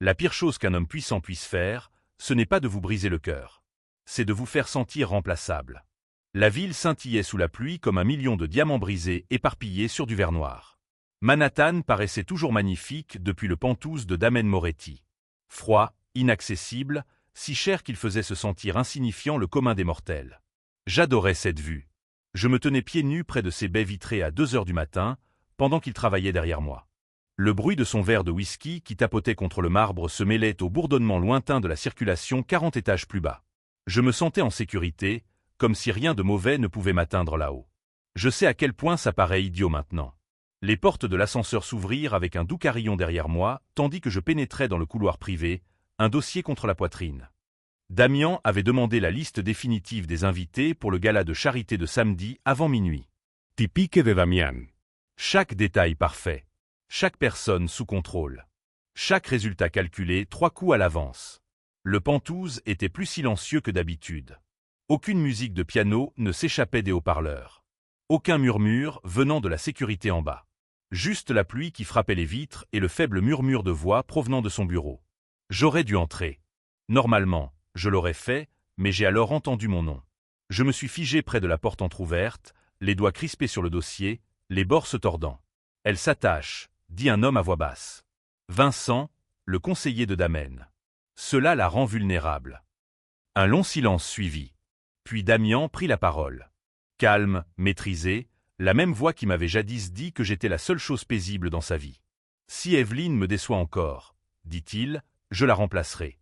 La pire chose qu'un homme puissant puisse faire, ce n'est pas de vous briser le cœur. C'est de vous faire sentir remplaçable. La ville scintillait sous la pluie comme un million de diamants brisés éparpillés sur du verre noir. Manhattan paraissait toujours magnifique depuis le Penthouse de Damen Moretti. Froid, inaccessible, si cher qu'il faisait se sentir insignifiant le commun des mortels. J'adorais cette vue. Je me tenais pieds nus près de ses baies vitrées à 2 heures du matin, pendant qu'il travaillait derrière moi. Le bruit de son verre de whisky qui tapotait contre le marbre se mêlait au bourdonnement lointain de la circulation 40 étages plus bas. Je me sentais en sécurité, comme si rien de mauvais ne pouvait m'atteindre là-haut. Je sais à quel point ça paraît idiot maintenant. Les portes de l'ascenseur s'ouvrirent avec un doux carillon derrière moi, tandis que je pénétrais dans le couloir privé, un dossier contre la poitrine. Damian avait demandé la liste définitive des invités pour le gala de charité de samedi avant minuit. Typique de Damian. Chaque détail parfait. Chaque personne sous contrôle. Chaque résultat calculé 3 coups à l'avance. Le Penthouse était plus silencieux que d'habitude. Aucune musique de piano ne s'échappait des haut-parleurs. Aucun murmure venant de la sécurité en bas. Juste la pluie qui frappait les vitres et le faible murmure de voix provenant de son bureau. J'aurais dû entrer. Normalement, je l'aurais fait, mais j'ai alors entendu mon nom. Je me suis figé près de la porte entr'ouverte, les doigts crispés sur le dossier, les bords se tordant. « Elle s'attache », dit un homme à voix basse. Vincent, le conseiller de Damen. Cela la rend vulnérable. Un long silence suivit. Puis Damian prit la parole. Calme, maîtrisé, la même voix qui m'avait jadis dit que j'étais la seule chose paisible dans sa vie. « Si Evelyne me déçoit encore, dit-il, je la remplacerai. »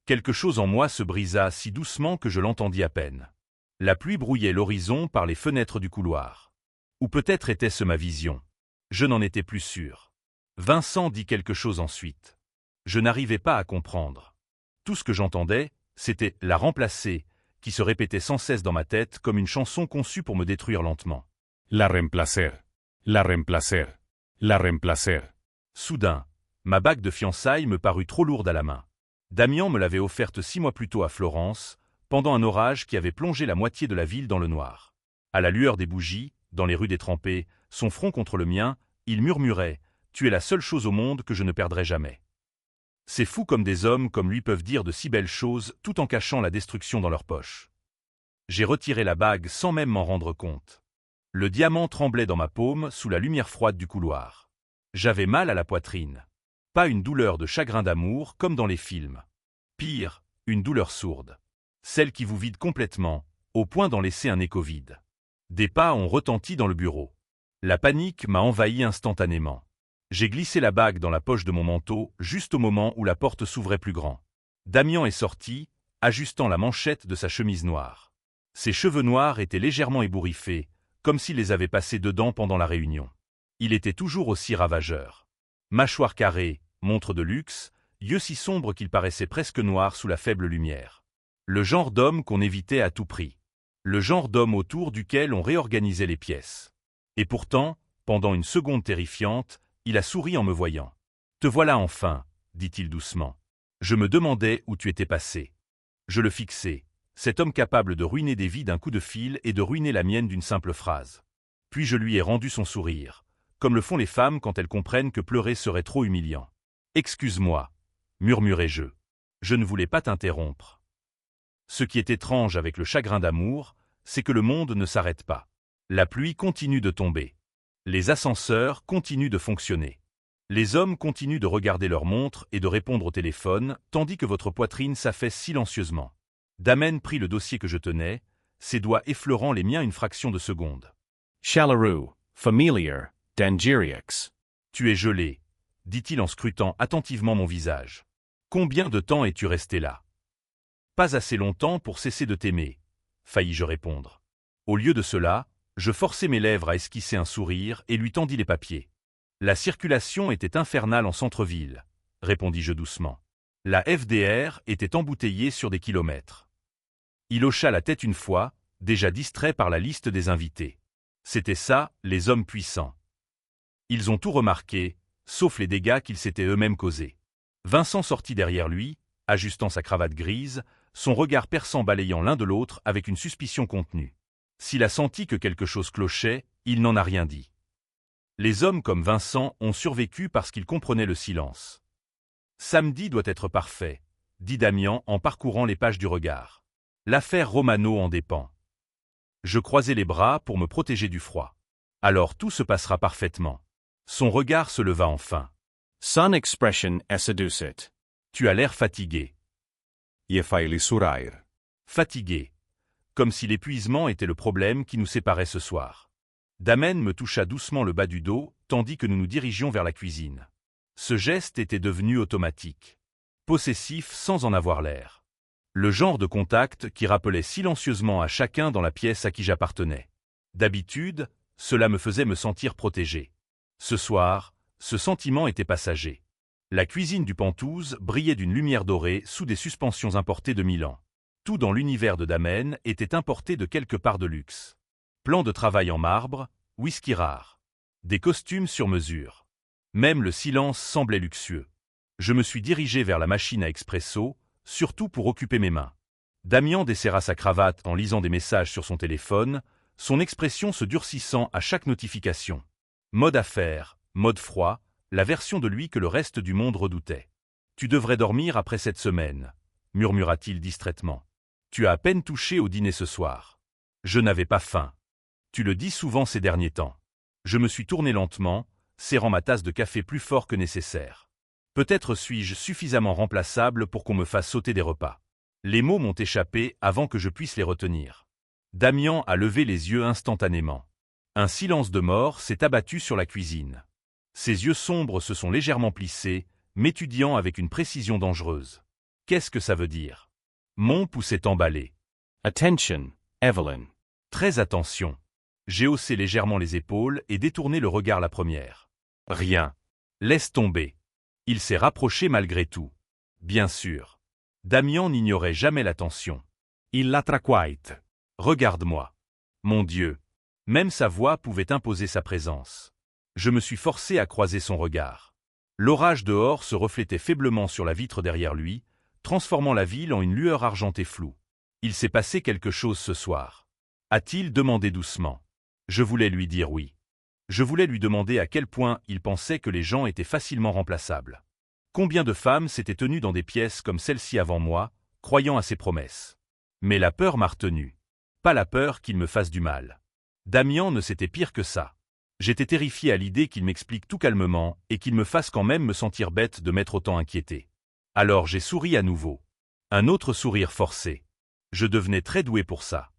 Quelque chose en moi se brisa si doucement que je l'entendis à peine. La pluie brouillait l'horizon par les fenêtres du couloir. Ou peut-être était-ce ma vision. Je n'en étais plus sûr. Vincent dit quelque chose ensuite. Je n'arrivais pas à comprendre. Tout ce que j'entendais, c'était « la remplacer », qui se répétait sans cesse dans ma tête comme une chanson conçue pour me détruire lentement. La remplacer. La remplacer. La remplacer. Soudain, ma bague de fiançailles me parut trop lourde à la main. Damian me l'avait offerte 6 mois plus tôt à Florence, pendant un orage qui avait plongé la moitié de la ville dans le noir. À la lueur des bougies, dans les rues détrempées, son front contre le mien, il murmurait « Tu es la seule chose au monde que je ne perdrai jamais. » C'est fou comme des hommes comme lui peuvent dire de si belles choses tout en cachant la destruction dans leur poche. J'ai retiré la bague sans même m'en rendre compte. Le diamant tremblait dans ma paume sous la lumière froide du couloir. J'avais mal à la poitrine. Pas une douleur de chagrin d'amour comme dans les films. Pire, une douleur sourde. Celle qui vous vide complètement, au point d'en laisser un écho vide. Des pas ont retenti dans le bureau. La panique m'a envahi instantanément. J'ai glissé la bague dans la poche de mon manteau juste au moment où la porte s'ouvrait plus grand. Damian est sorti, ajustant la manchette de sa chemise noire. Ses cheveux noirs étaient légèrement ébouriffés, comme s'il les avait passés dedans pendant la réunion. Il était toujours aussi ravageur. Mâchoire carrée, montre de luxe, yeux si sombres qu'ils paraissaient presque noirs sous la faible lumière. Le genre d'homme qu'on évitait à tout prix. Le genre d'homme autour duquel on réorganisait les pièces. Et pourtant, pendant une seconde terrifiante, il a souri en me voyant. « Te voilà enfin, » dit-il doucement. Je me demandais où tu étais passé. Je le fixais, cet homme capable de ruiner des vies d'un coup de fil et de ruiner la mienne d'une simple phrase. Puis je lui ai rendu son sourire, comme le font les femmes quand elles comprennent que pleurer serait trop humiliant. « Excuse-moi, » murmurai-je. Je ne voulais pas t'interrompre. Ce qui est étrange avec le chagrin d'amour, c'est que le monde ne s'arrête pas. La pluie continue de tomber. Les ascenseurs continuent de fonctionner. Les hommes continuent de regarder leur montre et de répondre au téléphone, tandis que votre poitrine s'affaisse silencieusement. Damen prit le dossier que je tenais, ses doigts effleurant les miens une fraction de seconde. Chalaru, familiar, Dangeriax. Tu es gelé, dit-il en scrutant attentivement mon visage. Combien de temps es-tu resté là? Pas assez longtemps pour cesser de t'aimer, faillis-je répondre. Au lieu de cela, je forçai mes lèvres à esquisser un sourire et lui tendis les papiers. La circulation était infernale en centre-ville, répondis-je doucement. La FDR était embouteillée sur des kilomètres. Il hocha la tête une fois, déjà distrait par la liste des invités. C'était ça, les hommes puissants. Ils ont tout remarqué, sauf les dégâts qu'ils s'étaient eux-mêmes causés. Vincent sortit derrière lui, ajustant sa cravate grise, son regard perçant balayant l'un de l'autre avec une suspicion contenue. S'il a senti que quelque chose clochait, il n'en a rien dit. Les hommes comme Vincent ont survécu parce qu'ils comprenaient le silence. Samedi doit être parfait, dit Damian en parcourant les pages du regard. L'affaire Romano en dépend. Je croisai les bras pour me protéger du froid. Alors tout se passera parfaitement. Son regard se leva enfin. Son expression è seducet. Tu as l'air fatigué. Je fai lisurair. Fatigué. Comme si l'épuisement était le problème qui nous séparait ce soir. Damen me toucha doucement le bas du dos, tandis que nous nous dirigions vers la cuisine. Ce geste était devenu automatique. Possessif sans en avoir l'air. Le genre de contact qui rappelait silencieusement à chacun dans la pièce à qui j'appartenais. D'habitude, cela me faisait me sentir protégé. Ce soir, ce sentiment était passager. La cuisine du Penthouse brillait d'une lumière dorée sous des suspensions importées de Milan. Tout dans l'univers de Damen était importé de quelque part de luxe. Plan de travail en marbre, whisky rare. Des costumes sur mesure. Même le silence semblait luxueux. Je me suis dirigé vers la machine à expresso, surtout pour occuper mes mains. Damian desserra sa cravate en lisant des messages sur son téléphone, son expression se durcissant à chaque notification. Mode affaires, mode froid, la version de lui que le reste du monde redoutait. « Tu devrais dormir après cette semaine », murmura-t-il distraitement. « Tu as à peine touché au dîner ce soir. » Je n'avais pas faim. Tu le dis souvent ces derniers temps. Je me suis tourné lentement, serrant ma tasse de café plus fort que nécessaire. Peut-être suis-je suffisamment remplaçable pour qu'on me fasse sauter des repas. Les mots m'ont échappé avant que je puisse les retenir. Damian a levé les yeux instantanément. Un silence de mort s'est abattu sur la cuisine. Ses yeux sombres se sont légèrement plissés, m'étudiant avec une précision dangereuse. Qu'est-ce que ça veut dire? Mon pouce est emballé. Attention, Evelyn. Très attention. J'ai haussé légèrement les épaules et détourné le regard la première. Rien. Laisse tomber. Il s'est rapproché malgré tout. Bien sûr. Damian n'ignorait jamais l'attention. Il la traquite. Regarde-moi. Mon Dieu. Même sa voix pouvait imposer sa présence. Je me suis forcé à croiser son regard. L'orage dehors se reflétait faiblement sur la vitre derrière lui, transformant la ville en une lueur argentée floue. Il s'est passé quelque chose ce soir. A-t-il demandé doucement. Je voulais lui dire oui. Je voulais lui demander à quel point il pensait que les gens étaient facilement remplaçables. Combien de femmes s'étaient tenues dans des pièces comme celle-ci avant moi, croyant à ses promesses. Mais la peur m'a retenu. Pas la peur qu'il me fasse du mal. Damian ne c'était pire que ça. J'étais terrifié à l'idée qu'il m'explique tout calmement et qu'il me fasse quand même me sentir bête de m'être autant inquiété. Alors j'ai souri à nouveau. Un autre sourire forcé. Je devenais très doué pour ça.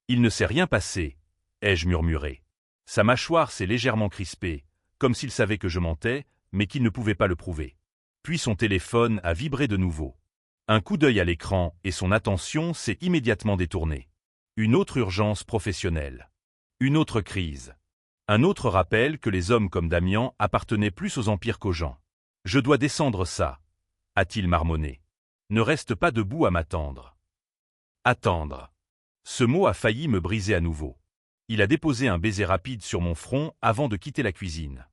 Il ne s'est rien passé, ai-je murmuré. Sa mâchoire s'est légèrement crispée, comme s'il savait que je mentais, mais qu'il ne pouvait pas le prouver. Puis son téléphone a vibré de nouveau. Un coup d'œil à l'écran et son attention s'est immédiatement détournée. Une autre urgence professionnelle. Une autre crise. Un autre rappel que les hommes comme Damian appartenaient plus aux empires qu'aux gens. Je dois descendre ça, a-t-il marmonné. Ne reste pas debout à m'attendre. Attendre. Ce mot a failli me briser à nouveau. Il a déposé un baiser rapide sur mon front avant de quitter la cuisine.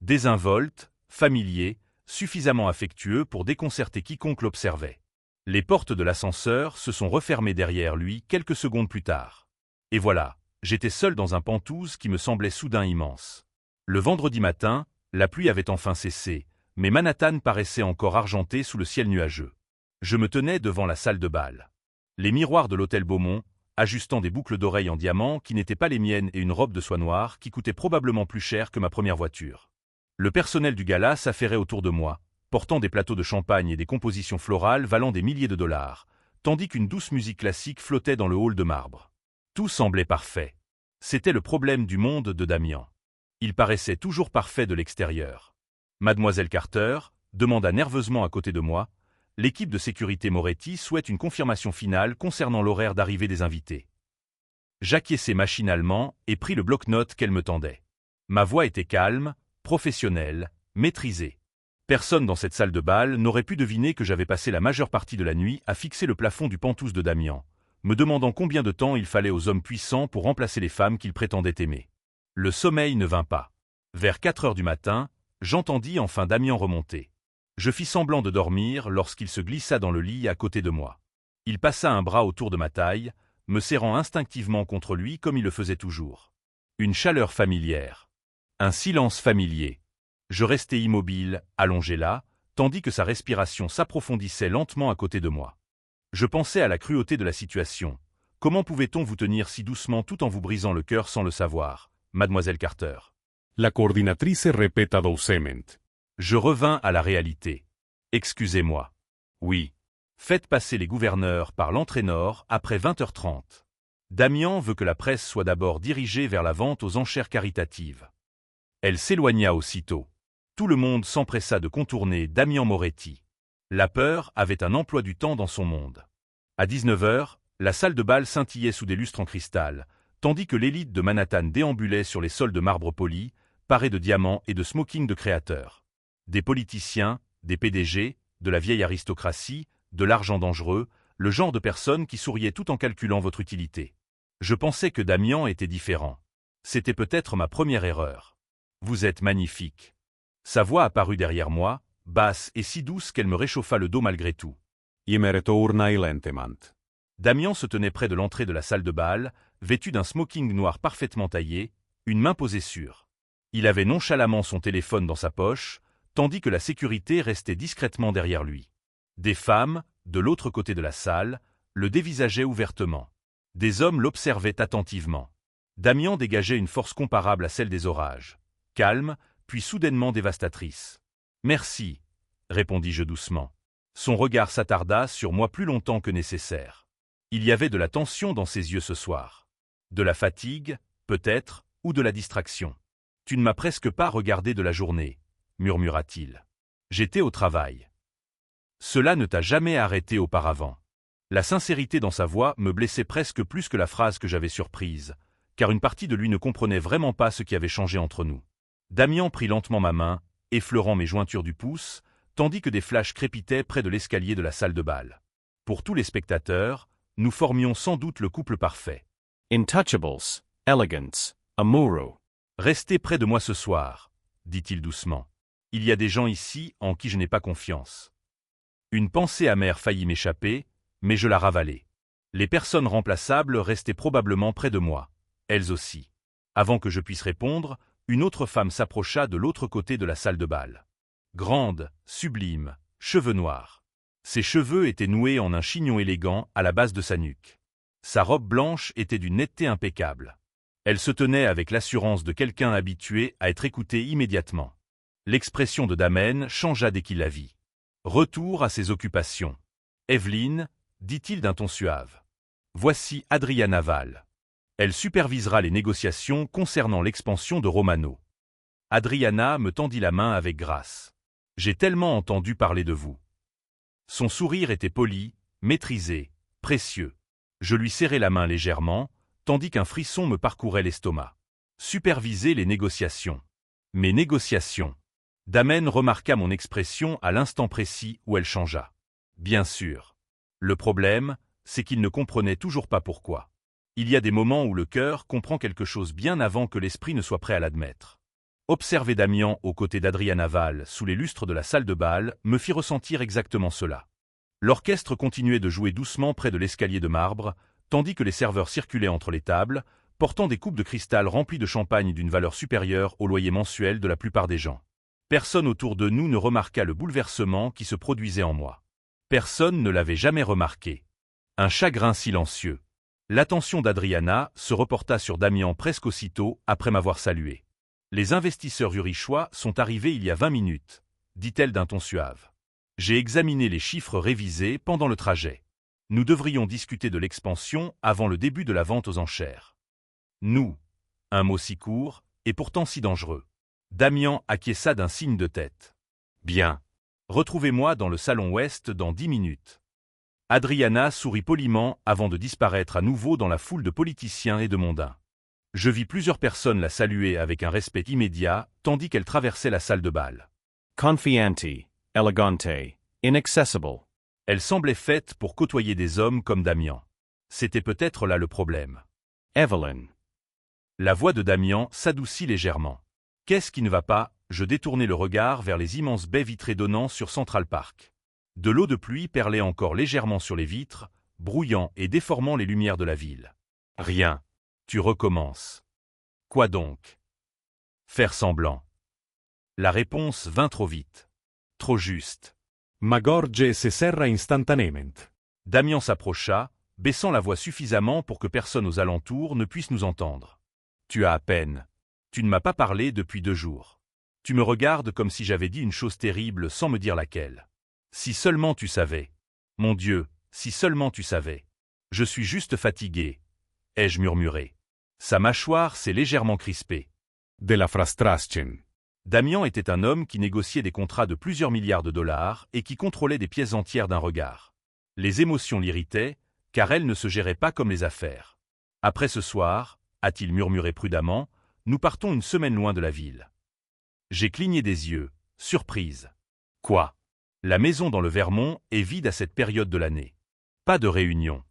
Désinvolte, familier, suffisamment affectueux pour déconcerter quiconque l'observait. Les portes de l'ascenseur se sont refermées derrière lui quelques secondes plus tard. Et voilà, j'étais seul dans un Penthouse qui me semblait soudain immense. Le vendredi matin, la pluie avait enfin cessé, mais Manhattan paraissait encore argenté sous le ciel nuageux. Je me tenais devant la salle de bal. Les miroirs de l'hôtel Beaumont, ajustant des boucles d'oreilles en diamant qui n'étaient pas les miennes et une robe de soie noire qui coûtait probablement plus cher que ma première voiture. Le personnel du gala s'affairait autour de moi, portant des plateaux de champagne et des compositions florales valant des milliers de dollars, tandis qu'une douce musique classique flottait dans le hall de marbre. Tout semblait parfait. C'était le problème du monde de Damian. Il paraissait toujours parfait de l'extérieur. Mademoiselle Carter demanda nerveusement à côté de moi. L'équipe de sécurité Moretti souhaite une confirmation finale concernant l'horaire d'arrivée des invités. J'acquiesçai machinalement et pris le bloc-notes qu'elle me tendait. Ma voix était calme, professionnelle, maîtrisée. Personne dans cette salle de bal n'aurait pu deviner que j'avais passé la majeure partie de la nuit à fixer le plafond du Penthouse de Damian, me demandant combien de temps il fallait aux hommes puissants pour remplacer les femmes qu'ils prétendaient aimer. Le sommeil ne vint pas. Vers 4 heures du matin, j'entendis enfin Damian remonter. Je fis semblant de dormir lorsqu'il se glissa dans le lit à côté de moi. Il passa un bras autour de ma taille, me serrant instinctivement contre lui comme il le faisait toujours. Une chaleur familière. Un silence familier. Je restai immobile, allongé là, tandis que sa respiration s'approfondissait lentement à côté de moi. Je pensais à la cruauté de la situation. Comment pouvait-on vous tenir si doucement tout en vous brisant le cœur sans le savoir, mademoiselle Carter? La coordinatrice repeta doucement. Je revins à la réalité. Excusez-moi. Oui. Faites passer les gouverneurs par l'entrée nord après 20h30. Damian veut que la presse soit d'abord dirigée vers la vente aux enchères caritatives. Elle s'éloigna aussitôt. Tout le monde s'empressa de contourner Damian Moretti. La peur avait un emploi du temps dans son monde. À 19h, la salle de bal scintillait sous des lustres en cristal, tandis que l'élite de Manhattan déambulait sur les sols de marbre poli, parés de diamants et de smoking de créateurs. Des politiciens, des PDG, de la vieille aristocratie, de l'argent dangereux, le genre de personnes qui souriaient tout en calculant votre utilité. Je pensais que Damian était différent. C'était peut-être ma première erreur. Vous êtes magnifique. Sa voix apparut derrière moi, basse et si douce qu'elle me réchauffa le dos malgré tout. Me retournai lentement. Damian se tenait près de l'entrée de la salle de bal, vêtu d'un smoking noir parfaitement taillé, une main posée sur. Il avait nonchalamment son téléphone dans sa poche, tandis que la sécurité restait discrètement derrière lui. Des femmes, de l'autre côté de la salle, le dévisageaient ouvertement. Des hommes l'observaient attentivement. Damian dégageait une force comparable à celle des orages. Calme, puis soudainement dévastatrice. « Merci, » répondis-je doucement. Son regard s'attarda sur moi plus longtemps que nécessaire. Il y avait de la tension dans ses yeux ce soir. De la fatigue, peut-être, ou de la distraction. « Tu ne m'as presque pas regardé de la journée, » murmura-t-il. « J'étais au travail. » Cela ne t'a jamais arrêté auparavant. La sincérité dans sa voix me blessait presque plus que la phrase que j'avais surprise, car une partie de lui ne comprenait vraiment pas ce qui avait changé entre nous. Damian prit lentement ma main, effleurant mes jointures du pouce, tandis que des flashs crépitaient près de l'escalier de la salle de bal. Pour tous les spectateurs, nous formions sans doute le couple parfait. Intouchables, elegance, amuro. Restez près de moi ce soir, dit-il doucement. Il y a des gens ici en qui je n'ai pas confiance. Une pensée amère faillit m'échapper, mais je la ravalai. Les personnes remplaçables restaient probablement près de moi, elles aussi. Avant que je puisse répondre, une autre femme s'approcha de l'autre côté de la salle de bal. Grande, sublime, cheveux noirs. Ses cheveux étaient noués en un chignon élégant à la base de sa nuque. Sa robe blanche était d'une netteté impeccable. Elle se tenait avec l'assurance de quelqu'un habitué à être écouté immédiatement. L'expression de Damen changea dès qu'il la vit. Retour à ses occupations. Evelyn, dit-il d'un ton suave. Voici Adriana Val. Elle supervisera les négociations concernant l'expansion de Romano. Adriana me tendit la main avec grâce. J'ai tellement entendu parler de vous. Son sourire était poli, maîtrisé, précieux. Je lui serrai la main légèrement, tandis qu'un frisson me parcourait l'estomac. Superviser les négociations. Mes négociations. Damen remarqua mon expression à l'instant précis où elle changea. Bien sûr. Le problème, c'est qu'il ne comprenait toujours pas pourquoi. Il y a des moments où le cœur comprend quelque chose bien avant que l'esprit ne soit prêt à l'admettre. Observer Damian aux côtés d'Adriana Val sous les lustres de la salle de bal me fit ressentir exactement cela. L'orchestre continuait de jouer doucement près de l'escalier de marbre, tandis que les serveurs circulaient entre les tables, portant des coupes de cristal remplies de champagne d'une valeur supérieure au loyer mensuel de la plupart des gens. Personne autour de nous ne remarqua le bouleversement qui se produisait en moi. Personne ne l'avait jamais remarqué. Un chagrin silencieux. L'attention d'Adriana se reporta sur Damian presque aussitôt après m'avoir salué. « Les investisseurs urichois sont arrivés il y a 20 minutes, » dit-elle d'un ton suave. J'ai examiné les chiffres révisés pendant le trajet. Nous devrions discuter de l'expansion avant le début de la vente aux enchères. Nous, un mot si court et pourtant si dangereux. Damian acquiesça d'un signe de tête. Bien. Retrouvez-moi dans le salon ouest dans 10 minutes. Adriana sourit poliment avant de disparaître à nouveau dans la foule de politiciens et de mondains. Je vis plusieurs personnes la saluer avec un respect immédiat, tandis qu'elle traversait la salle de bal. Confiante, elegante, inaccessible. Elle semblait faite pour côtoyer des hommes comme Damian. C'était peut-être là le problème. Evelyn. La voix de Damian s'adoucit légèrement. Qu'est-ce qui ne va pas? Je détournai le regard vers les immenses baies vitrées donnant sur Central Park. De l'eau de pluie perlait encore légèrement sur les vitres, brouillant et déformant les lumières de la ville. Rien. Tu recommences. Quoi donc? Faire semblant. La réponse vint trop vite. Trop juste. Magorge se serra instantaneamente. Damian s'approcha, baissant la voix suffisamment pour que personne aux alentours ne puisse nous entendre. Tu as à peine. Tu ne m'as pas parlé depuis 2 jours. Tu me regardes comme si j'avais dit une chose terrible sans me dire laquelle. Si seulement tu savais. Mon Dieu, si seulement tu savais. Je suis juste fatigué, ai-je murmuré. Sa mâchoire s'est légèrement crispée. De la frustración. Damian était un homme qui négociait des contrats de plusieurs milliards de dollars et qui contrôlait des pièces entières d'un regard. Les émotions l'irritaient, car elles ne se géraient pas comme les affaires. Après ce soir, a-t-il murmuré prudemment, nous partons une semaine loin de la ville. J'ai cligné des yeux, surprise. Quoi? La maison dans le Vermont est vide à cette période de l'année. Pas de réunion.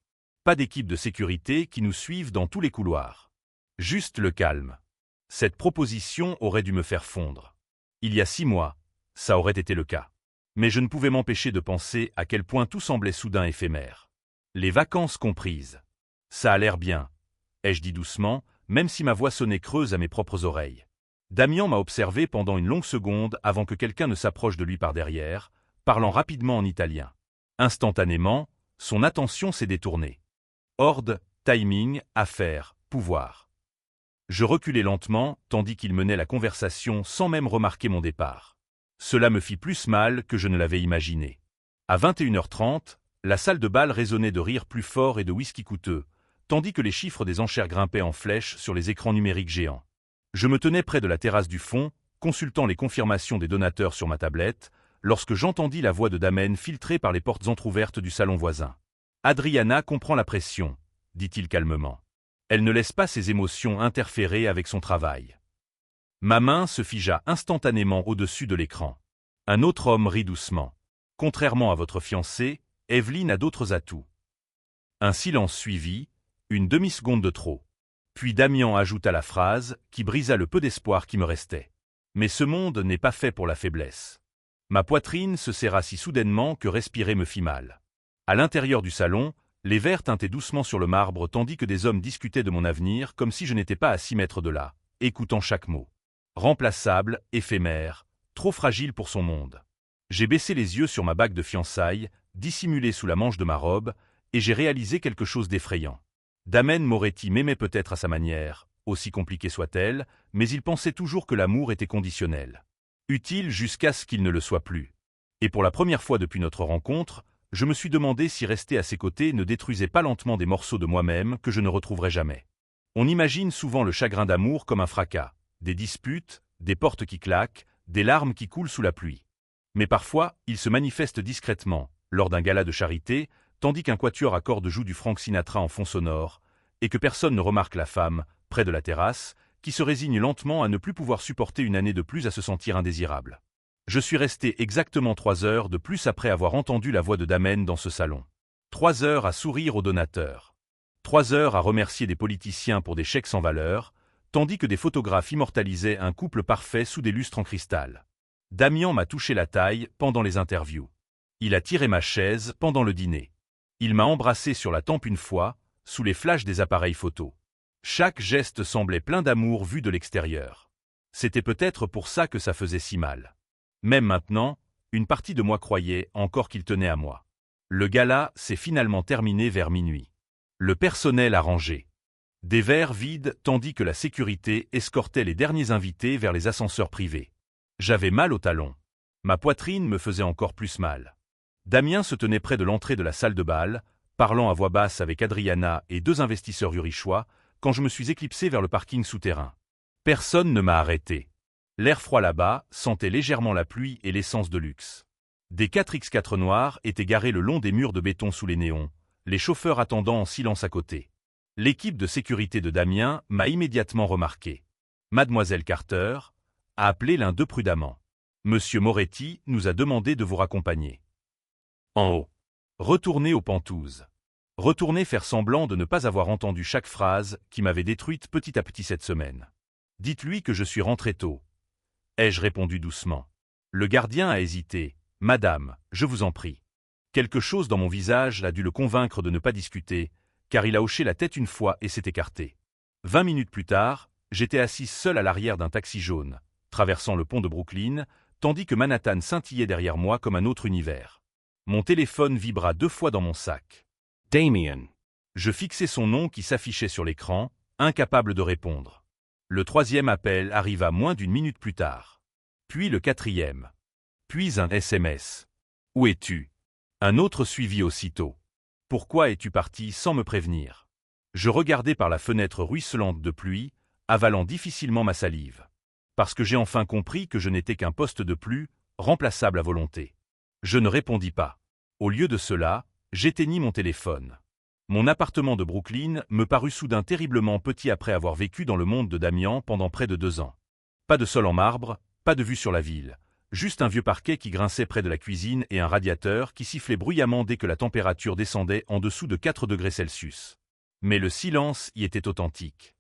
Pas d'équipe de sécurité qui nous suivent dans tous les couloirs. Juste le calme. Cette proposition aurait dû me faire fondre. Il y a 6 mois, ça aurait été le cas. Mais je ne pouvais m'empêcher de penser à quel point tout semblait soudain éphémère. Les vacances comprises. Ça a l'air bien, ai-je dit doucement, même si ma voix sonnait creuse à mes propres oreilles. Damian m'a observé pendant une longue seconde avant que quelqu'un ne s'approche de lui par derrière, parlant rapidement en italien. Instantanément, son attention s'est détournée. Ordre, timing, affaire, pouvoir. Je reculai lentement, tandis qu'il menait la conversation sans même remarquer mon départ. Cela me fit plus mal que je ne l'avais imaginé. À 21h30, la salle de bal résonnait de rires plus forts et de whisky coûteux, tandis que les chiffres des enchères grimpaient en flèche sur les écrans numériques géants. Je me tenais près de la terrasse du fond, consultant les confirmations des donateurs sur ma tablette, lorsque j'entendis la voix de Damen filtrer par les portes entr'ouvertes du salon voisin. « Adriana comprend la pression », dit-il calmement. Elle ne laisse pas ses émotions interférer avec son travail. Ma main se figea instantanément au-dessus de l'écran. Un autre homme rit doucement. Contrairement à votre fiancée, Evelyne a d'autres atouts. Un silence suivit, une demi-seconde de trop. Puis Damian ajouta la phrase qui brisa le peu d'espoir qui me restait. Mais ce monde n'est pas fait pour la faiblesse. Ma poitrine se serra si soudainement que respirer me fit mal. À l'intérieur du salon, les verres tintaient doucement sur le marbre tandis que des hommes discutaient de mon avenir comme si je n'étais pas à 6 mètres de là, écoutant chaque mot. Remplaçable, éphémère, trop fragile pour son monde. J'ai baissé les yeux sur ma bague de fiançailles, dissimulée sous la manche de ma robe, et j'ai réalisé quelque chose d'effrayant. Damen Moretti m'aimait peut-être à sa manière, aussi compliquée soit-elle, mais il pensait toujours que l'amour était conditionnel. Utile jusqu'à ce qu'il ne le soit plus. Et pour la première fois depuis notre rencontre, je me suis demandé si rester à ses côtés ne détruisait pas lentement des morceaux de moi-même que je ne retrouverais jamais. On imagine souvent le chagrin d'amour comme un fracas, des disputes, des portes qui claquent, des larmes qui coulent sous la pluie. Mais parfois, il se manifeste discrètement, lors d'un gala de charité, tandis qu'un quatuor à cordes joue du Frank Sinatra en fond sonore, et que personne ne remarque la femme, près de la terrasse, qui se résigne lentement à ne plus pouvoir supporter une année de plus à se sentir indésirable. Je suis resté exactement 3 heures de plus après avoir entendu la voix de Damen dans ce salon. 3 heures à sourire aux donateurs. 3 heures à remercier des politiciens pour des chèques sans valeur, tandis que des photographes immortalisaient un couple parfait sous des lustres en cristal. Damian m'a touché la taille pendant les interviews. Il a tiré ma chaise pendant le dîner. Il m'a embrassé sur la tempe une fois, sous les flashs des appareils photo. Chaque geste semblait plein d'amour vu de l'extérieur. C'était peut-être pour ça que ça faisait si mal. Même maintenant, une partie de moi croyait encore qu'il tenait à moi. Le gala s'est finalement terminé vers minuit. Le personnel a rangé. Des verres vides tandis que la sécurité escortait les derniers invités vers les ascenseurs privés. J'avais mal au talon. Ma poitrine me faisait encore plus mal. Damien se tenait près de l'entrée de la salle de bal, parlant à voix basse avec Adriana et 2 investisseurs urichois, quand je me suis éclipsé vers le parking souterrain. Personne ne m'a arrêté. L'air froid là-bas sentait légèrement la pluie et l'essence de luxe. Des 4x4 noirs étaient garés le long des murs de béton sous les néons, les chauffeurs attendant en silence à côté. L'équipe de sécurité de Damien m'a immédiatement remarqué. Mademoiselle Carter a appelé l'un d'eux prudemment. Monsieur Moretti nous a demandé de vous raccompagner. En haut. Retournez aux Pentouzes. Retournez faire semblant de ne pas avoir entendu chaque phrase qui m'avait détruite petit à petit cette semaine. Dites-lui que je suis rentré tôt. Ai-je répondu doucement. Le gardien a hésité. Madame, je vous en prie. Quelque chose dans mon visage a dû le convaincre de ne pas discuter, car il a hoché la tête une fois et s'est écarté. 20 minutes plus tard, j'étais assise seule à l'arrière d'un taxi jaune, traversant le pont de Brooklyn, tandis que Manhattan scintillait derrière moi comme un autre univers. Mon téléphone vibra 2 fois dans mon sac. Damien. Je fixai son nom qui s'affichait sur l'écran, incapable de répondre. Le 3e appel arriva moins d'1 minute plus tard. Puis le 4e. Puis un SMS. « Où es-tu » Un autre suivit aussitôt. « Pourquoi es-tu parti sans me prévenir » Je regardai par la fenêtre ruisselante de pluie, avalant difficilement ma salive. Parce que j'ai enfin compris que je n'étais qu'un poste de plus, remplaçable à volonté. Je ne répondis pas. Au lieu de cela, j'éteignis mon téléphone. Mon appartement de Brooklyn me parut soudain terriblement petit après avoir vécu dans le monde de Damian pendant près de 2 ans. Pas de sol en marbre, pas de vue sur la ville. Juste un vieux parquet qui grinçait près de la cuisine et un radiateur qui sifflait bruyamment dès que la température descendait en dessous de 4 degrés Celsius. Mais le silence y était authentique.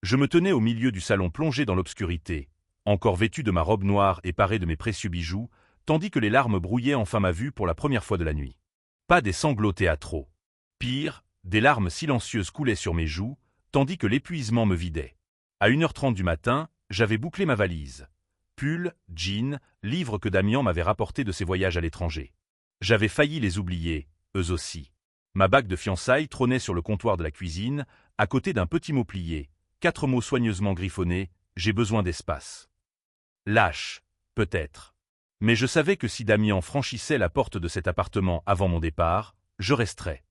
Je me tenais au milieu du salon plongé dans l'obscurité, encore vêtu de ma robe noire et paré de mes précieux bijoux, tandis que les larmes brouillaient enfin ma vue pour la première fois de la nuit. Pas des sanglots théâtraux. Pire, des larmes silencieuses coulaient sur mes joues, tandis que l'épuisement me vidait. À 1h30 du matin, j'avais bouclé ma valise. Pull, jeans, livres que Damian m'avait rapportés de ses voyages à l'étranger. J'avais failli les oublier, eux aussi. Ma bague de fiançailles trônait sur le comptoir de la cuisine, à côté d'un petit mot plié, 4 mots soigneusement griffonnés, « J'ai besoin d'espace ». Lâche, peut-être. Mais je savais que si Damian franchissait la porte de cet appartement avant mon départ, je resterais.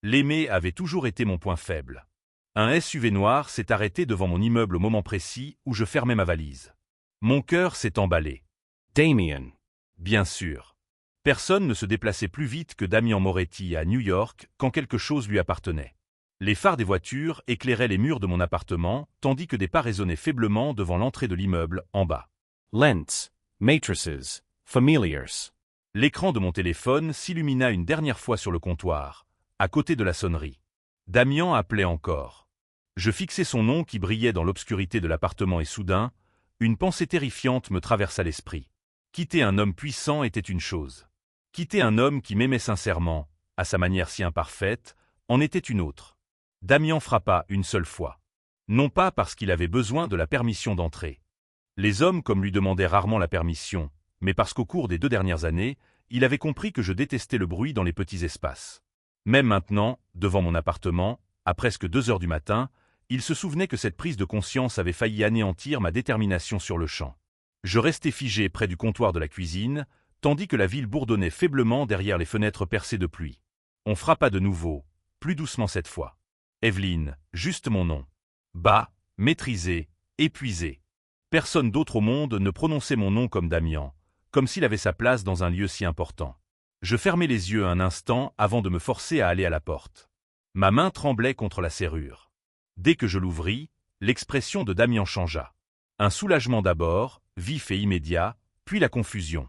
L'aimer avait toujours été mon point faible. Un SUV noir s'est arrêté devant mon immeuble au moment précis où je fermais ma valise. Mon cœur s'est emballé. Damien. Bien sûr. Personne ne se déplaçait plus vite que Damian Moretti à New York quand quelque chose lui appartenait. Les phares des voitures éclairaient les murs de mon appartement, tandis que des pas résonnaient faiblement devant l'entrée de l'immeuble, en bas. Lents. Matrices. Familiars. L'écran de mon téléphone s'illumina une dernière fois sur le comptoir, à côté de la sonnerie. Damian appelait encore. Je fixai son nom qui brillait dans l'obscurité de l'appartement et soudain, une pensée terrifiante me traversa l'esprit. Quitter un homme puissant était une chose. Quitter un homme qui m'aimait sincèrement, à sa manière si imparfaite, en était une autre. Damian frappa une seule fois. Non pas parce qu'il avait besoin de la permission d'entrer. Les hommes comme lui demandaient rarement la permission, mais parce qu'au cours des 2 dernières années, il avait compris que je détestais le bruit dans les petits espaces. Même maintenant, devant mon appartement, à presque 2 heures du matin, il se souvenait que cette prise de conscience avait failli anéantir ma détermination sur le champ. Je restais figé près du comptoir de la cuisine, tandis que la ville bourdonnait faiblement derrière les fenêtres percées de pluie. On frappa de nouveau, plus doucement cette fois. Evelyn, juste mon nom. Bas, maîtrisé, épuisé. Personne d'autre au monde ne prononçait mon nom comme Damian, comme s'il avait sa place dans un lieu si important. Je fermai les yeux un instant avant de me forcer à aller à la porte. Ma main tremblait contre la serrure. Dès que je l'ouvris, l'expression de Damian changea. Un soulagement d'abord, vif et immédiat, puis la confusion.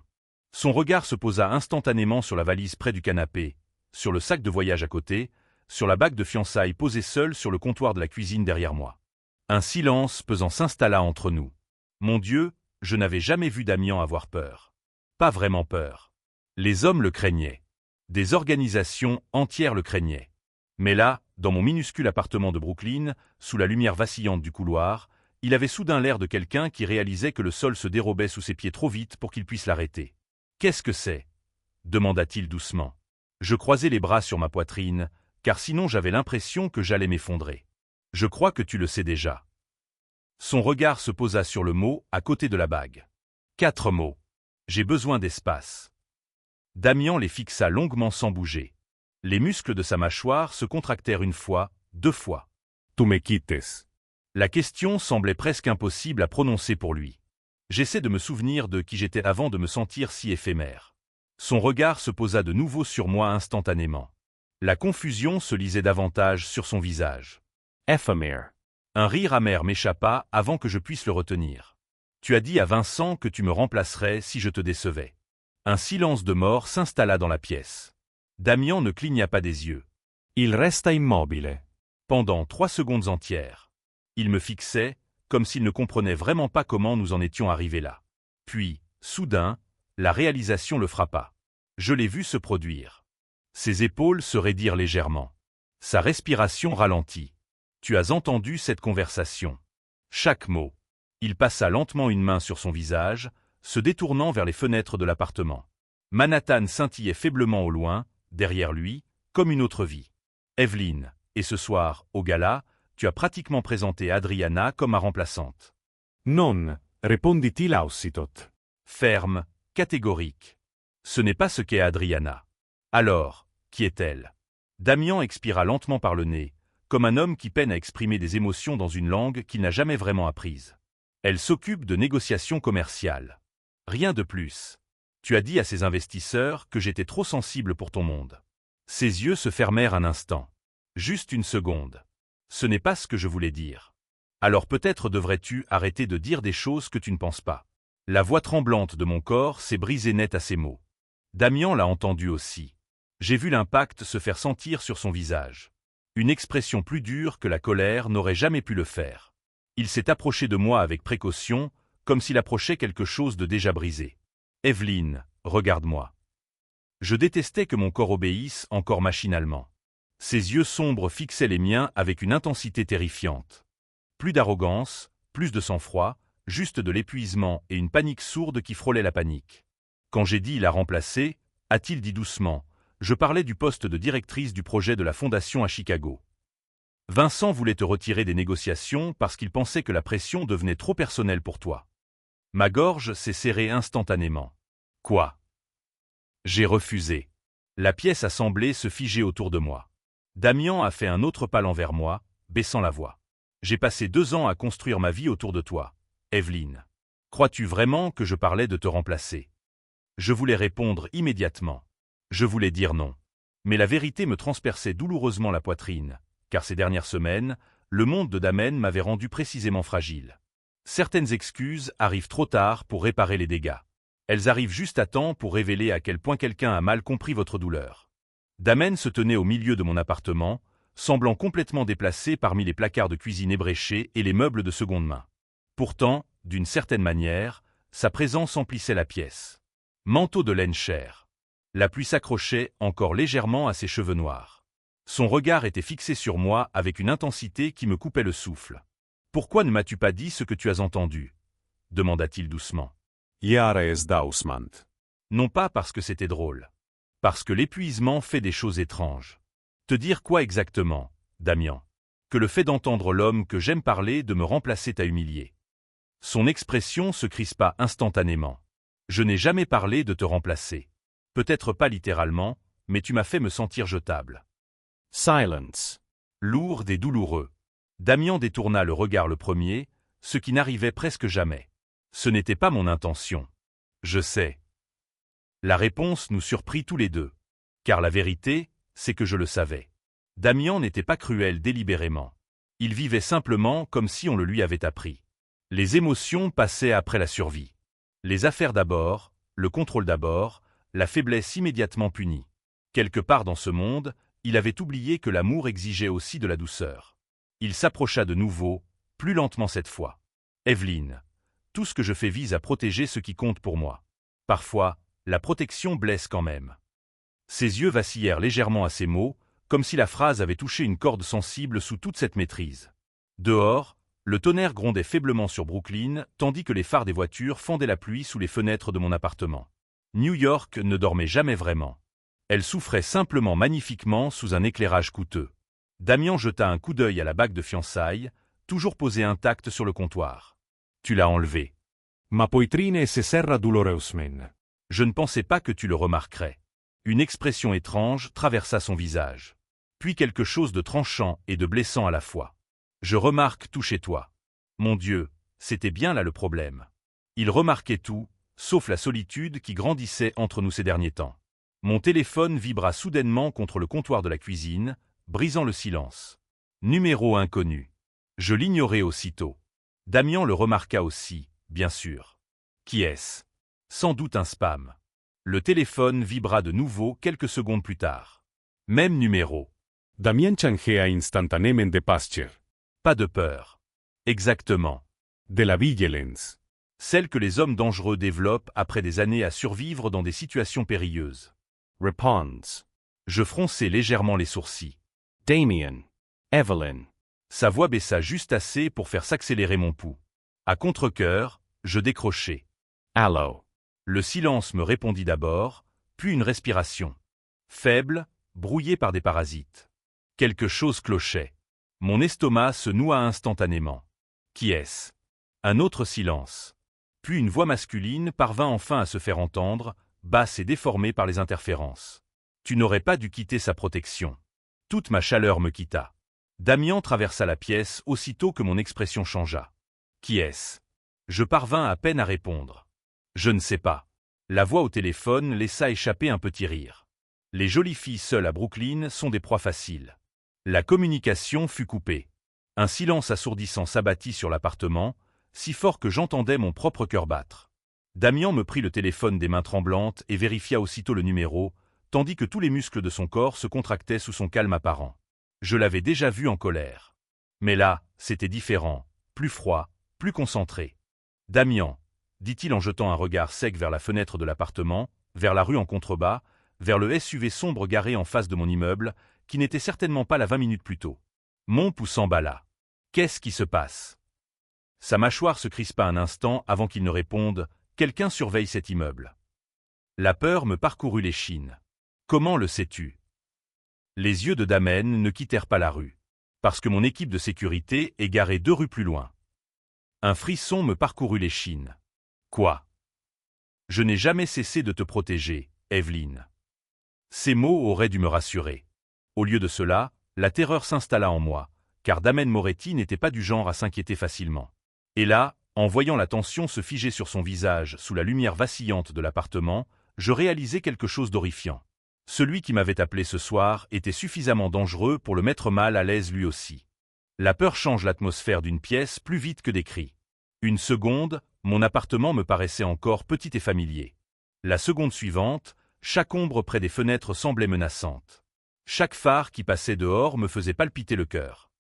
Son regard se posa instantanément sur la valise près du canapé, sur le sac de voyage à côté, sur la bague de fiançailles posée seule sur le comptoir de la cuisine derrière moi. Un silence pesant s'installa entre nous. Mon Dieu, je n'avais jamais vu Damian avoir peur. Pas vraiment peur. Les hommes le craignaient. Des organisations entières le craignaient. Mais là, dans mon minuscule appartement de Brooklyn, sous la lumière vacillante du couloir, il avait soudain l'air de quelqu'un qui réalisait que le sol se dérobait sous ses pieds trop vite pour qu'il puisse l'arrêter. « Qu'est-ce que c'est » demanda-t-il doucement. Je croisai les bras sur ma poitrine, car sinon j'avais l'impression que j'allais m'effondrer. « Je crois que tu le sais déjà. » Son regard se posa sur le mot à côté de la bague. 4 mots. J'ai besoin d'espace. Damian les fixa longuement sans bouger. Les muscles de sa mâchoire se contractèrent 1 fois, 2 fois. Tu me quites. La question semblait presque impossible à prononcer pour lui. J'essaie de me souvenir de qui j'étais avant de me sentir si éphémère. Son regard se posa de nouveau sur moi instantanément. La confusion se lisait davantage sur son visage. Éphémère. Un rire amer m'échappa avant que je puisse le retenir. Tu as dit à Vincent que tu me remplacerais si je te décevais. Un silence de mort s'installa dans la pièce. Damian ne cligna pas des yeux. Il resta immobile. Pendant 3 secondes entières. Il me fixait, comme s'il ne comprenait vraiment pas comment nous en étions arrivés là. Puis, soudain, la réalisation le frappa. Je l'ai vu se produire. Ses épaules se raidirent légèrement. Sa respiration ralentit. Tu as entendu cette conversation. Chaque mot. Il passa lentement une main sur son visage, se détournant vers les fenêtres de l'appartement. Manhattan scintillait faiblement au loin, derrière lui, comme une autre vie. Evelyn, et ce soir, au gala, tu as pratiquement présenté Adriana comme ma remplaçante. Non, répondit-il aussitôt. Ferme, catégorique. Ce n'est pas ce qu'est Adriana. Alors, qui est-elle? Damian expira lentement par le nez, comme un homme qui peine à exprimer des émotions dans une langue qu'il n'a jamais vraiment apprise. Elle s'occupe de négociations commerciales. Rien de plus. Tu as dit à ces investisseurs que j'étais trop sensible pour ton monde. Ses yeux se fermèrent un instant. Juste une seconde. Ce n'est pas ce que je voulais dire. Alors peut-être devrais-tu arrêter de dire des choses que tu ne penses pas. La voix tremblante de mon corps s'est brisée net à ces mots. Damian l'a entendu aussi. J'ai vu l'impact se faire sentir sur son visage. Une expression plus dure que la colère n'aurait jamais pu le faire. Il s'est approché de moi avec précaution, comme s'il approchait quelque chose de déjà brisé. Evelyn, regarde-moi. Je détestais que mon corps obéisse encore machinalement. Ses yeux sombres fixaient les miens avec une intensité terrifiante. Plus d'arrogance, plus de sang-froid, juste de l'épuisement et une panique sourde qui frôlait la panique. Quand j'ai dit la remplacer, a-t-il dit doucement, je parlais du poste de directrice du projet de la fondation à Chicago. Vincent voulait te retirer des négociations parce qu'il pensait que la pression devenait trop personnelle pour toi. Ma gorge s'est serrée instantanément. Quoi? J'ai refusé. La pièce a semblé se figer autour de moi. Damian a fait un autre pas envers moi, baissant la voix. J'ai passé 2 ans à construire ma vie autour de toi, Evelyn. Crois-tu vraiment que je parlais de te remplacer? Je voulais répondre immédiatement. Je voulais dire non. Mais la vérité me transperçait douloureusement la poitrine, car ces dernières semaines, le monde de Damen m'avait rendu précisément fragile. Certaines excuses arrivent trop tard pour réparer les dégâts. Elles arrivent juste à temps pour révéler à quel point quelqu'un a mal compris votre douleur. Damen se tenait au milieu de mon appartement, semblant complètement déplacé parmi les placards de cuisine ébréchés et les meubles de seconde main. Pourtant, d'une certaine manière, sa présence emplissait la pièce. Manteau de laine chère. La pluie s'accrochait encore légèrement à ses cheveux noirs. Son regard était fixé sur moi avec une intensité qui me coupait le souffle. « Pourquoi ne m'as-tu pas dit ce que tu as entendu » demanda-t-il doucement. Jare es dausmant. Non pas parce que c'était drôle. Parce que l'épuisement fait des choses étranges. Te dire quoi exactement, Damian? Que le fait d'entendre l'homme que j'aime parler de me remplacer t'a humilié. Son expression se crispa instantanément. Je n'ai jamais parlé de te remplacer. Peut-être pas littéralement, mais tu m'as fait me sentir jetable. Silence. Lourd et douloureux. Damian détourna le regard le premier, ce qui n'arrivait presque jamais. Ce n'était pas mon intention. Je sais. La réponse nous surprit tous les deux. Car la vérité, c'est que je le savais. Damian n'était pas cruel délibérément. Il vivait simplement comme si on le lui avait appris. Les émotions passaient après la survie. Les affaires d'abord, le contrôle d'abord, la faiblesse immédiatement punie. Quelque part dans ce monde, il avait oublié que l'amour exigeait aussi de la douceur. Il s'approcha de nouveau, plus lentement cette fois. Evelyn, tout ce que je fais vise à protéger ce qui compte pour moi. Parfois, la protection blesse quand même. Ses yeux vacillèrent légèrement à ces mots, comme si la phrase avait touché une corde sensible sous toute cette maîtrise. Dehors, le tonnerre grondait faiblement sur Brooklyn, tandis que les phares des voitures fendaient la pluie sous les fenêtres de mon appartement. New York ne dormait jamais vraiment. Elle souffrait simplement magnifiquement sous un éclairage coûteux. Damian jeta un coup d'œil à la bague de fiançailles, toujours posée intacte sur le comptoir. « Tu l'as enlevée. » Ma poitrine se serra dolorosamente. Je ne pensais pas que tu le remarquerais. Une expression étrange traversa son visage. Puis quelque chose de tranchant et de blessant à la fois. Je remarque tout chez toi. Mon Dieu, c'était bien là le problème. Il remarquait tout, sauf la solitude qui grandissait entre nous ces derniers temps. Mon téléphone vibra soudainement contre le comptoir de la cuisine, brisant le silence. Numéro inconnu. Je l'ignorais aussitôt. Damian le remarqua aussi, bien sûr. Qui est-ce? Sans doute un spam. Le téléphone vibra de nouveau quelques secondes plus tard. Même numéro. Damian changea instantanément de posture. Pas de peur. Exactement. De la vigilance. Celle que les hommes dangereux développent après des années à survivre dans des situations périlleuses. Response. Je fronçai légèrement les sourcils. Damien. Evelyn. Sa voix baissa juste assez pour faire s'accélérer mon pouls. À contre-cœur, je décrochai. Aloe. Le silence me répondit d'abord, puis une respiration. Faible, brouillée par des parasites. Quelque chose clochait. Mon estomac se noua instantanément. Qui est-ce? Un autre silence. Puis une voix masculine parvint enfin à se faire entendre, basse et déformée par les interférences. Tu n'aurais pas dû quitter sa protection. Toute ma chaleur me quitta. Damian traversa la pièce aussitôt que mon expression changea. Qui est-ce? Je parvins à peine à répondre. Je ne sais pas. La voix au téléphone laissa échapper un petit rire. Les jolies filles seules à Brooklyn sont des proies faciles. La communication fut coupée. Un silence assourdissant s'abattit sur l'appartement, si fort que j'entendais mon propre cœur battre. Damian me prit le téléphone des mains tremblantes et vérifia aussitôt le numéro, tandis que tous les muscles de son corps se contractaient sous son calme apparent. Je l'avais déjà vu en colère. Mais là, c'était différent, plus froid, plus concentré. « Damian », dit-il en jetant un regard sec vers la fenêtre de l'appartement, vers la rue en contrebas, vers le SUV sombre garé en face de mon immeuble, qui n'était certainement pas là 20 minutes plus tôt. Mon pouls s'emballa. Qu'est-ce qui se passe? Sa mâchoire se crispa un instant avant qu'il ne réponde « Quelqu'un surveille cet immeuble ». La peur me parcourut l'échine. Comment le sais-tu? Les yeux de Damen ne quittèrent pas la rue. Parce que mon équipe de sécurité est garée 2 rues plus loin. Un frisson me parcourut l'échine. Quoi? Je n'ai jamais cessé de te protéger, Evelyn. Ces mots auraient dû me rassurer. Au lieu de cela, la terreur s'installa en moi, car Damen Moretti n'était pas du genre à s'inquiéter facilement. Et là, en voyant la tension se figer sur son visage sous la lumière vacillante de l'appartement, je réalisais quelque chose d'horrifiant. Celui qui m'avait appelé ce soir était suffisamment dangereux pour le mettre mal à l'aise lui aussi. La peur change l'atmosphère d'une pièce plus vite que des cris. Une seconde, mon appartement me paraissait encore petit et familier. La seconde suivante, chaque ombre près des fenêtres semblait menaçante. Chaque phare qui passait dehors me faisait palpiter le cœur.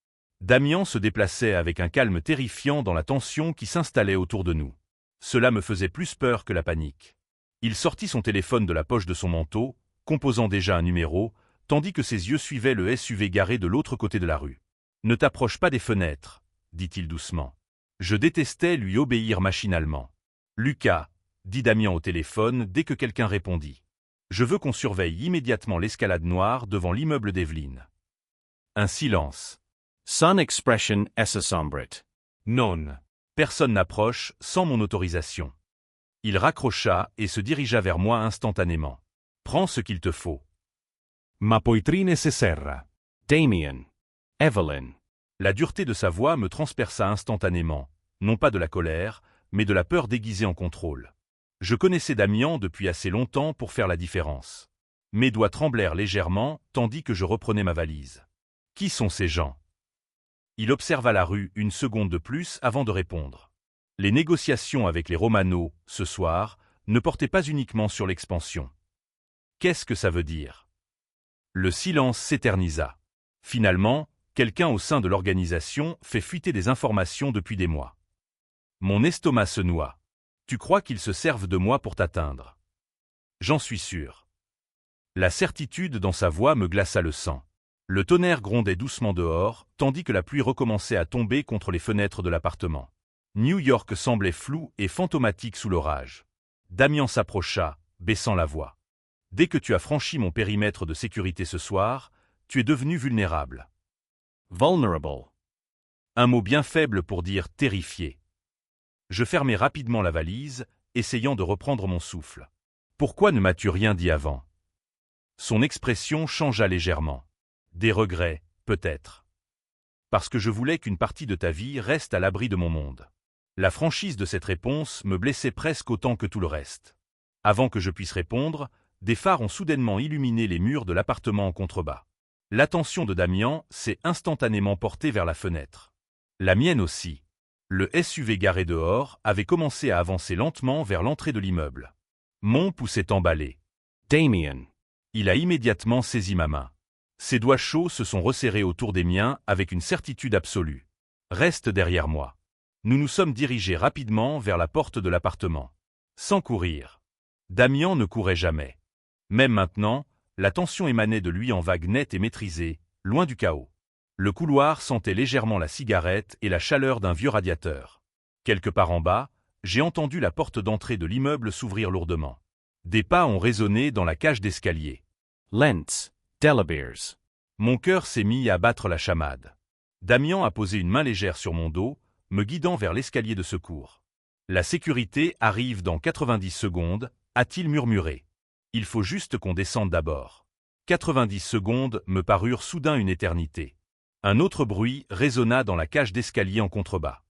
Damian se déplaçait avec un calme terrifiant dans la tension qui s'installait autour de nous. Cela me faisait plus peur que la panique. Il sortit son téléphone de la poche de son manteau, composant déjà un numéro, tandis que ses yeux suivaient le SUV garé de l'autre côté de la rue. « Ne t'approche pas des fenêtres, » dit-il doucement. Je détestais lui obéir machinalement. « Lucas, » dit Damian au téléphone dès que quelqu'un répondit. « Je veux qu'on surveille immédiatement l'escalade noire devant l'immeuble d'Evelyn. » Un silence. Son expression est sombret. Non. Personne n'approche sans mon autorisation. Il raccrocha et se dirigea vers moi instantanément. Prends ce qu'il te faut. Ma poitrine se serra. Damien. Evelyn. La dureté de sa voix me transperça instantanément, non pas de la colère, mais de la peur déguisée en contrôle. Je connaissais Damian depuis assez longtemps pour faire la différence. Mes doigts tremblèrent légèrement tandis que je reprenais ma valise. Qui sont ces gens? Il observa la rue une seconde de plus avant de répondre. Les négociations avec les Romano, ce soir, ne portaient pas uniquement sur l'expansion. Qu'est-ce que ça veut dire? Le silence s'éternisa. Finalement, quelqu'un au sein de l'organisation fait fuiter des informations depuis des mois. Mon estomac se noua. Tu crois qu'ils se servent de moi pour t'atteindre? J'en suis sûr. La certitude dans sa voix me glaça le sang. Le tonnerre grondait doucement dehors, tandis que la pluie recommençait à tomber contre les fenêtres de l'appartement. New York semblait flou et fantomatique sous l'orage. Damian s'approcha, baissant la voix. Dès que tu as franchi mon périmètre de sécurité ce soir, tu es devenu vulnérable. Vulnerable. Un mot bien faible pour dire terrifié. Je fermai rapidement la valise, essayant de reprendre mon souffle. Pourquoi ne m'as-tu rien dit avant? Son expression changea légèrement. Des regrets, peut-être. Parce que je voulais qu'une partie de ta vie reste à l'abri de mon monde. La franchise de cette réponse me blessait presque autant que tout le reste. Avant que je puisse répondre, des phares ont soudainement illuminé les murs de l'appartement en contrebas. L'attention de Damian s'est instantanément portée vers la fenêtre. La mienne aussi. Le SUV garé dehors avait commencé à avancer lentement vers l'entrée de l'immeuble. Mon pouls s'est emballé. Damien. Il a immédiatement saisi ma main. Ses doigts chauds se sont resserrés autour des miens avec une certitude absolue. Reste derrière moi. Nous nous sommes dirigés rapidement vers la porte de l'appartement. Sans courir. Damian ne courait jamais. Même maintenant, la tension émanait de lui en vagues nettes et maîtrisées, loin du chaos. Le couloir sentait légèrement la cigarette et la chaleur d'un vieux radiateur. Quelque part en bas, j'ai entendu la porte d'entrée de l'immeuble s'ouvrir lourdement. Des pas ont résonné dans la cage d'escalier. Lentz, Delabeers. Mon cœur s'est mis à battre la chamade. Damian a posé une main légère sur mon dos, me guidant vers l'escalier de secours. La sécurité arrive dans 90 secondes, a-t-il murmuré. Il faut juste qu'on descende d'abord. 90 secondes me parurent soudain une éternité. Un autre bruit résonna dans la cage d'escalier en contrebas.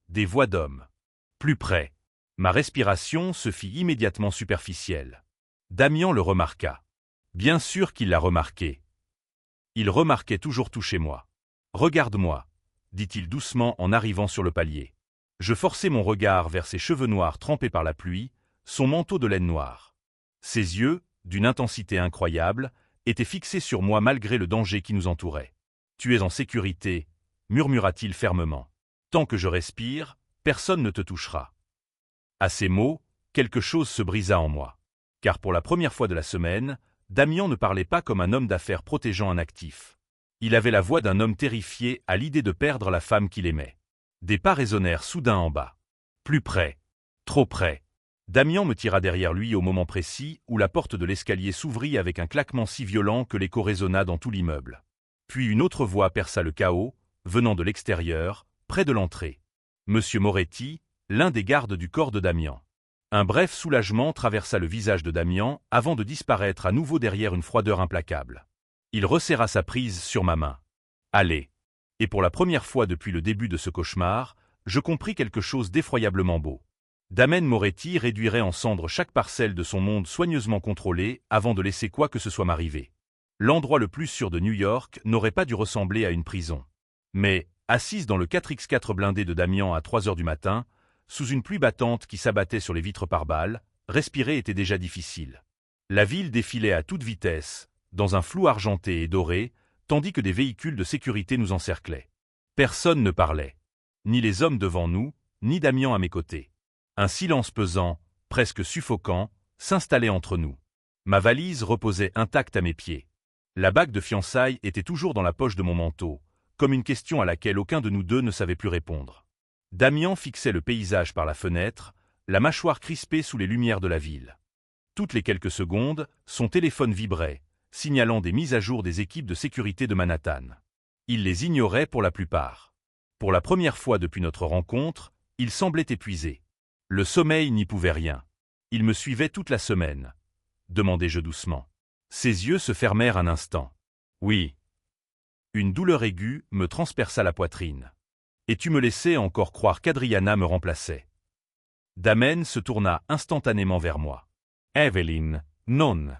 Des voix d'hommes. Plus près. Ma respiration se fit immédiatement superficielle. Damian le remarqua. Bien sûr qu'il l'a remarqué. Il remarquait toujours tout chez moi. « Regarde-moi » dit-il doucement en arrivant sur le palier. Je forçai mon regard vers ses cheveux noirs trempés par la pluie, son manteau de laine noire. Ses yeux, d'une intensité incroyable, étaient fixés sur moi malgré le danger qui nous entourait. « Tu es en sécurité » murmura-t-il fermement. « Tant que je respire, personne ne te touchera. » À ces mots, quelque chose se brisa en moi. Car pour la première fois de la semaine, Damian ne parlait pas comme un homme d'affaires protégeant un actif. Il avait la voix d'un homme terrifié à l'idée de perdre la femme qu'il aimait. Des pas résonnèrent soudain en bas. Plus près. Trop près. Damian me tira derrière lui au moment précis où la porte de l'escalier s'ouvrit avec un claquement si violent que l'écho résonna dans tout l'immeuble. Puis une autre voix perça le chaos, venant de l'extérieur, près de l'entrée. Monsieur Moretti, l'un des gardes du corps de Damian. Un bref soulagement traversa le visage de Damian avant de disparaître à nouveau derrière une froideur implacable. Il resserra sa prise sur ma main. Allez. Et pour la première fois depuis le début de ce cauchemar, je compris quelque chose d'effroyablement beau. Damen Moretti réduirait en cendres chaque parcelle de son monde soigneusement contrôlé avant de laisser quoi que ce soit m'arriver. L'endroit le plus sûr de New York n'aurait pas dû ressembler à une prison. Mais, assise dans le 4x4 blindé de Damian à 3 heures du matin, sous une pluie battante qui s'abattait sur les vitres par balles, respirer était déjà difficile. La ville défilait à toute vitesse, dans un flou argenté et doré, tandis que des véhicules de sécurité nous encerclaient. Personne ne parlait. Ni les hommes devant nous, ni Damian à mes côtés. Un silence pesant, presque suffocant, s'installait entre nous. Ma valise reposait intacte à mes pieds. La bague de fiançailles était toujours dans la poche de mon manteau, comme une question à laquelle aucun de nous deux ne savait plus répondre. Damian fixait le paysage par la fenêtre, la mâchoire crispée sous les lumières de la ville. Toutes les quelques secondes, son téléphone vibrait, signalant des mises à jour des équipes de sécurité de Manhattan. Il les ignorait pour la plupart. Pour la première fois depuis notre rencontre, il semblait épuisé. Le sommeil n'y pouvait rien. Il me suivait toute la semaine. Demandai-je doucement. Ses yeux se fermèrent un instant. Oui. Une douleur aiguë me transperça la poitrine. Et tu me laissais encore croire qu'Adriana me remplaçait. Damen se tourna instantanément vers moi. Evelyn, non.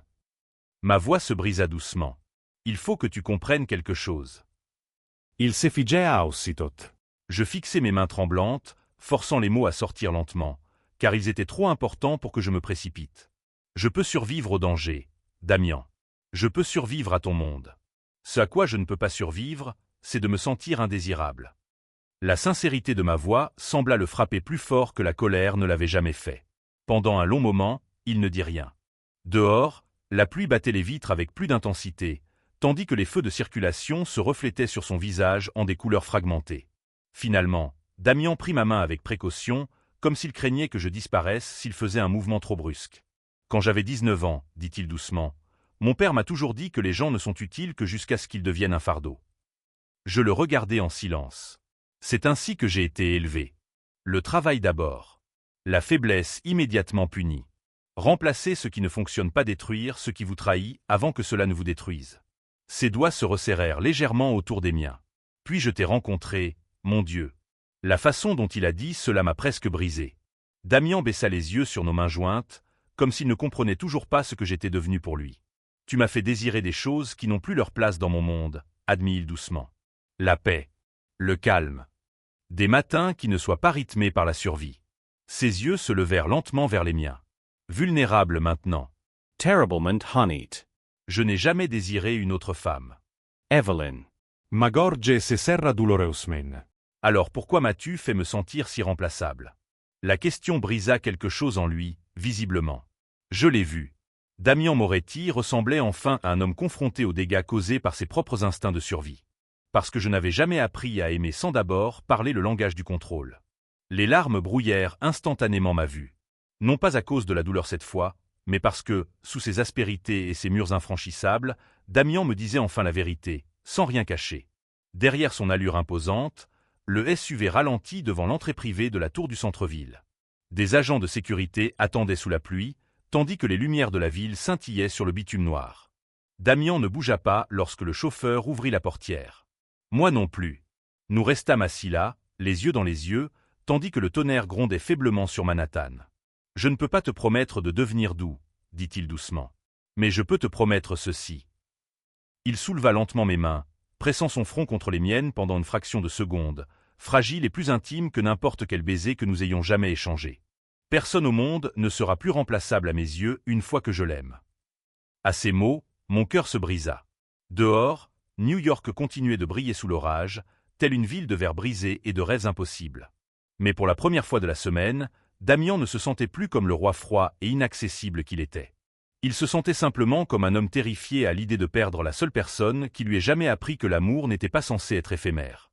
Ma voix se brisa doucement. Il faut que tu comprennes quelque chose. Il s'effigia aussitôt. Je fixai mes mains tremblantes, forçant les mots à sortir lentement, car ils étaient trop importants pour que je me précipite. Je peux survivre au danger, Damian. Je peux survivre à ton monde. Ce à quoi je ne peux pas survivre, c'est de me sentir indésirable. La sincérité de ma voix sembla le frapper plus fort que la colère ne l'avait jamais fait. Pendant un long moment, il ne dit rien. Dehors, la pluie battait les vitres avec plus d'intensité, tandis que les feux de circulation se reflétaient sur son visage en des couleurs fragmentées. Finalement, Damian prit ma main avec précaution, comme s'il craignait que je disparaisse s'il faisait un mouvement trop brusque. « Quand j'avais 19 ans, dit-il doucement, mon père m'a toujours dit que les gens ne sont utiles que jusqu'à ce qu'ils deviennent un fardeau. » Je le regardais en silence. C'est ainsi que j'ai été élevé. Le travail d'abord. La faiblesse immédiatement punie. Remplacer ce qui ne fonctionne pas, détruire ce qui vous trahit avant que cela ne vous détruise. Ses doigts se resserrèrent légèrement autour des miens. Puis je t'ai rencontré, mon Dieu. La façon dont il a dit cela m'a presque brisé. Damian baissa les yeux sur nos mains jointes, comme s'il ne comprenait toujours pas ce que j'étais devenu pour lui. Tu m'as fait désirer des choses qui n'ont plus leur place dans mon monde, admit-il doucement. La paix. Le calme. Des matins qui ne soient pas rythmés par la survie. Ses yeux se levèrent lentement vers les miens. Vulnérable maintenant. Terriblement honeyed. Je n'ai jamais désiré une autre femme. Evelyn. Magorge se serra douloureusement. Alors pourquoi m'as-tu fait me sentir si remplaçable? La question brisa quelque chose en lui, visiblement. Je l'ai vu. Damian Moretti ressemblait enfin à un homme confronté aux dégâts causés par ses propres instincts de survie. Parce que je n'avais jamais appris à aimer sans d'abord parler le langage du contrôle. Les larmes brouillèrent instantanément ma vue. Non pas à cause de la douleur cette fois, mais parce que, sous ses aspérités et ses murs infranchissables, Damian me disait enfin la vérité, sans rien cacher. Derrière son allure imposante, le SUV ralentit devant l'entrée privée de la tour du centre-ville. Des agents de sécurité attendaient sous la pluie, tandis que les lumières de la ville scintillaient sur le bitume noir. Damian ne bougea pas lorsque le chauffeur ouvrit la portière. Moi non plus. Nous restâmes assis là, les yeux dans les yeux, tandis que le tonnerre grondait faiblement sur Manhattan. « Je ne peux pas te promettre de devenir doux, » dit-il doucement. « Mais je peux te promettre ceci. » Il souleva lentement mes mains, pressant son front contre les miennes pendant une fraction de seconde, fragile et plus intime que n'importe quel baiser que nous ayons jamais échangé. Personne au monde ne sera plus remplaçable à mes yeux une fois que je l'aime. À ces mots, mon cœur se brisa. Dehors, New York continuait de briller sous l'orage, telle une ville de verre brisé et de rêves impossibles. Mais pour la première fois de la semaine, Damian ne se sentait plus comme le roi froid et inaccessible qu'il était. Il se sentait simplement comme un homme terrifié à l'idée de perdre la seule personne qui lui ait jamais appris que l'amour n'était pas censé être éphémère.